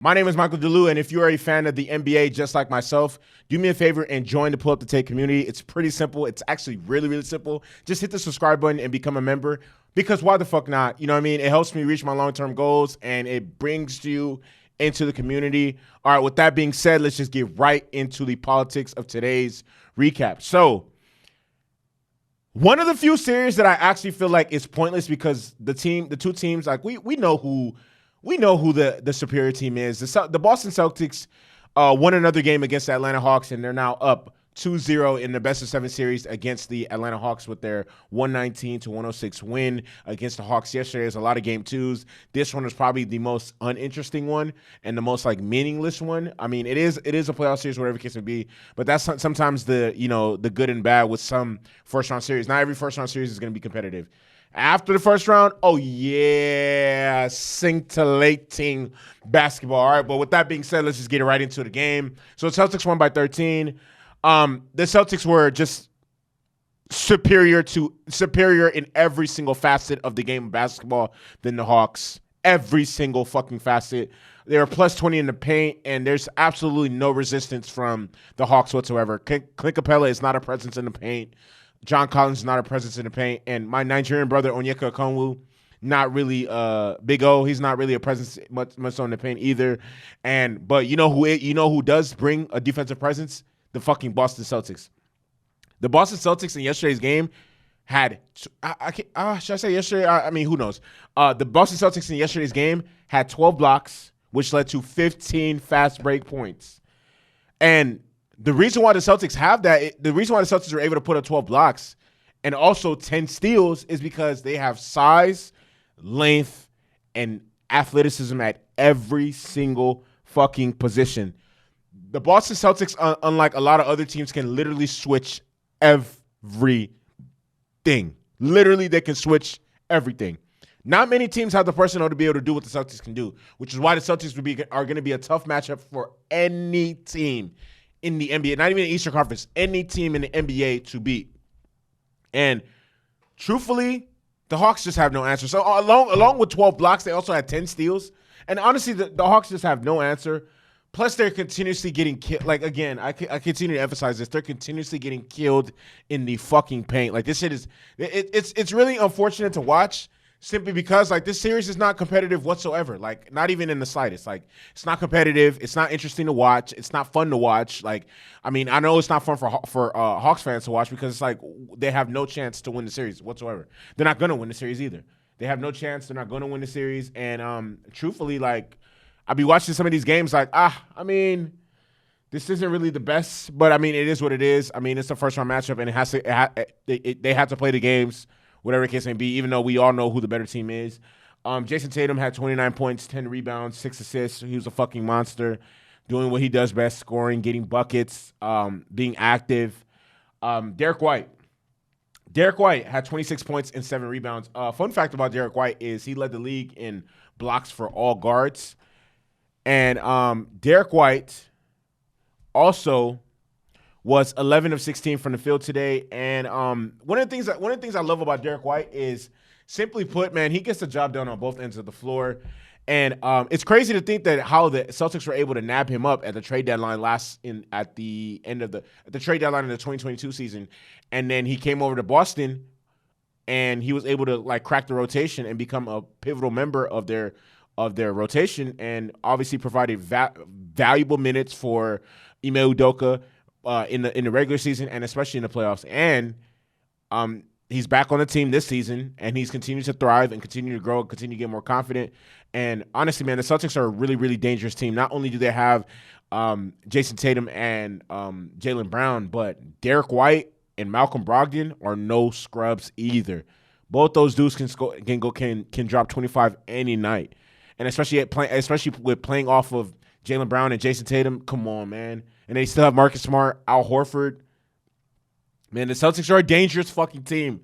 My name is Michael DeLu, and if you are a fan of the NBA just like myself, do me a favor and join the Pull Up the Tape community. It's pretty simple. It's actually really, really simple. Just hit the subscribe button and become a member, because why the fuck not? You know what I mean? It helps me reach my long-term goals, and it brings you into the community. All right, with that being said, let's just get right into the politics of today's recap. So, one of the few series that I actually feel like is pointless because the two teams, like we know who the superior team is. The Boston Celtics won another game against the Atlanta Hawks, and they're now up 2-0 in the best-of-7 series against the Atlanta Hawks with their 119-106 win against the Hawks yesterday. There's a lot of game twos. This one is probably the most uninteresting one and the most meaningless one. I mean, it is a playoff series, whatever the case may be, but that's sometimes the good and bad with some first-round series. Not every first-round series is going to be competitive. After the first round, oh yeah, scintillating basketball. All right, but with that being said, let's just get right into the game. So the Celtics won by 13. The Celtics were just superior in every single facet of the game of basketball than the Hawks. Every single fucking facet. They were plus 20 in the paint, and there's absolutely no resistance from the Hawks whatsoever. Clint Capella is not a presence in the paint. John Collins is not a presence in the paint, and my Nigerian brother Onyeka Okongwu, not really Big O. He's not really a presence much so in the paint either. But you know who does bring a defensive presence? The fucking Boston Celtics. The Boston Celtics in yesterday's game had should I say yesterday? I mean, who knows? The Boston Celtics in yesterday's game had 12 blocks, which led to 15 fast break points, and the reason why the Celtics have that, the reason why the Celtics are able to put up 12 blocks and also 10 steals is because they have size, length, and athleticism at every single fucking position. The Boston Celtics, unlike a lot of other teams, can literally switch everything. Literally, they can switch everything. Not many teams have the personnel to be able to do what the Celtics can do, which is why the Celtics are going to be a tough matchup for any team in the NBA, not even the Eastern Conference, any team in the NBA to beat. And truthfully, the Hawks just have no answer. So along with 12 blocks, they also had 10 steals. And honestly, the Hawks just have no answer. Plus, they're continuously getting killed. Like, again, I continue to emphasize this. They're continuously getting killed in the fucking paint. Like, this shit is it's really unfortunate to watch, simply because this series is not competitive whatsoever. Like, not even in the slightest. Like, it's not competitive. It's not interesting to watch. It's not fun to watch. Like, I mean, I know it's not fun for Hawks fans to watch, because it's they have no chance to win the series whatsoever. They're not gonna win the series either. They have no chance. They're not gonna win the series. And truthfully, I'll be watching some of these games I mean, this isn't really the best, but I mean, it is what it is. I mean, it's a first round matchup, and they have to play the games, whatever the case may be, even though we all know who the better team is. Jayson Tatum had 29 points, 10 rebounds, 6 assists. He was a fucking monster, doing what he does best, scoring, getting buckets, being active. Derek White had 26 points and 7 rebounds. Fun fact about Derek White is he led the league in blocks for all guards. And Derek White also was 11 of 16 from the field today. And one of the things I love about Derek White is, simply put, man, he gets the job done on both ends of the floor. And it's crazy to think that how the Celtics were able to nab him up at the trade deadline at the trade deadline in the 2022 season, and then he came over to Boston, and he was able to crack the rotation and become a pivotal member of their rotation, and obviously provided valuable minutes for Ime Udoka in the regular season and especially in the playoffs. And he's back on the team this season, and he's continued to thrive and continue to grow, continue to get more confident. And honestly, man, the Celtics are a really, really dangerous team. Not only do they have Jayson Tatum and Jaylen Brown, but Derek White and Malcolm Brogdon are no scrubs either. Both those dudes can drop 25 any night. And especially with playing off of Jaylen Brown and Jayson Tatum, come on, man. And they still have Marcus Smart, Al Horford. Man, the Celtics are a dangerous fucking team.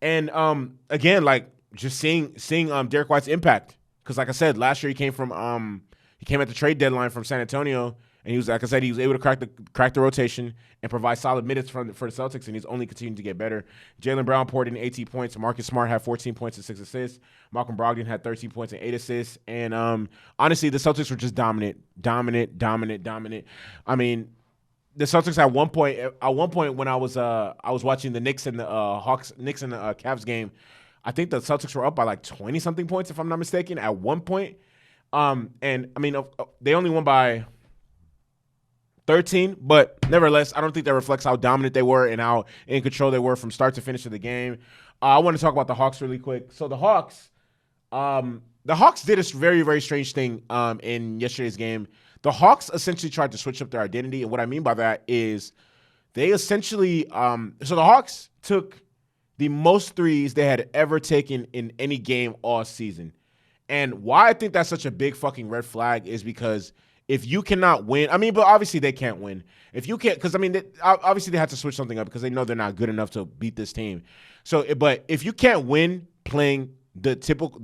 And again, just seeing Derek White's impact, because like I said, last year he came at the trade deadline from San Antonio, And he was, like I said, he was able to crack the rotation and provide solid minutes for the Celtics, and he's only continuing to get better. Jaylen Brown poured in 18 points. Marcus Smart had 14 points and 6 assists. Malcolm Brogdon had 13 points and 8 assists. And honestly, the Celtics were just dominant. I mean, the Celtics at one point when I was watching the Knicks and the Cavs game, I think the Celtics were up by like 20 something points, if I'm not mistaken, at one point. And I mean, they only won by 13, but nevertheless, I don't think that reflects how dominant they were and how in control they were from start to finish of the game. I want to talk about the Hawks really quick. So the Hawks did a very, very strange thing in yesterday's game. The Hawks essentially tried to switch up their identity, and what I mean by that is they essentially so the Hawks took the most threes they had ever taken in any game all season. And why I think that's such a big fucking red flag is because if you cannot win, I mean, but obviously they can't win. If you can't, because I mean, obviously they have to switch something up because they know they're not good enough to beat this team. So, but if you can't win playing the typical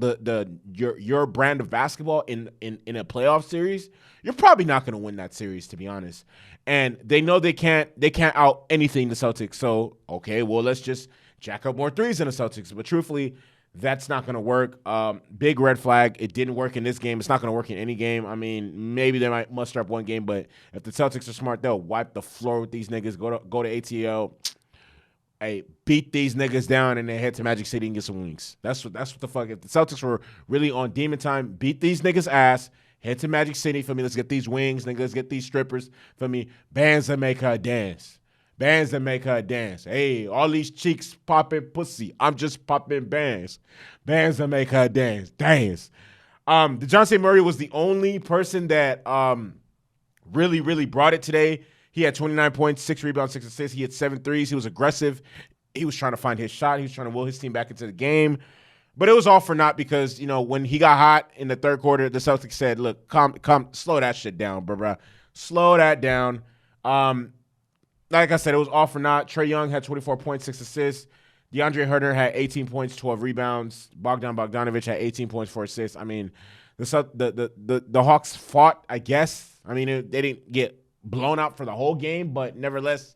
your brand of basketball in a playoff series, you're probably not going to win that series, to be honest. And they know they can't out anything the Celtics. So, okay, well, let's just jack up more threes in the Celtics. But truthfully, that's not going to work. Big red flag. It didn't work in this game. It's not going to work in any game. I mean, maybe they might muster up one game, but if the Celtics are smart, they'll wipe the floor with these niggas, go to ATL, hey, beat these niggas down, and then head to Magic City and get some wings. That's what the fuck. If the Celtics were really on demon time, beat these niggas' ass, head to Magic City for me. Let's get these wings, nigga. Let's get these strippers for me. Bands that make her dance. Bands that make her dance. Hey, all these cheeks popping pussy. I'm just popping bands. Bands that make her dance. Dance. DeJounte Murray was the only person that really, really brought it today. He had 29 points, 6 rebounds, 6 assists. He had 7 threes. He was aggressive. He was trying to find his shot. He was trying to will his team back into the game. But it was all for naught because, you know, when he got hot in the third quarter, the Celtics said, look, come, slow that shit down, bro. Slow that down. Like I said, it was all for naught. Trae Young had 24 points, 6 assists. DeAndre Hunter had 18 points, 12 rebounds. Bogdanovich had 18 points, 4 assists. I mean, the Hawks fought, I guess. I mean, they didn't get blown out for the whole game, but nevertheless,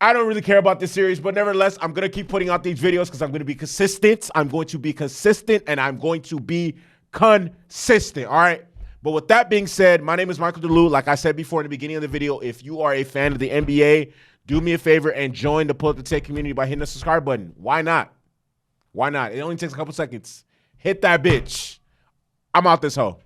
I don't really care about this series, but nevertheless, I'm going to keep putting out these videos because I'm going to be consistent. I'm going to be consistent, and I'm going to be consistent, all right? But with that being said, my name is Michael DeLu. Like I said before in the beginning of the video, if you are a fan of the NBA, do me a favor and join the Pull Up the Tape community by hitting the subscribe button. Why not? Why not? It only takes a couple seconds. Hit that bitch. I'm out this hoe.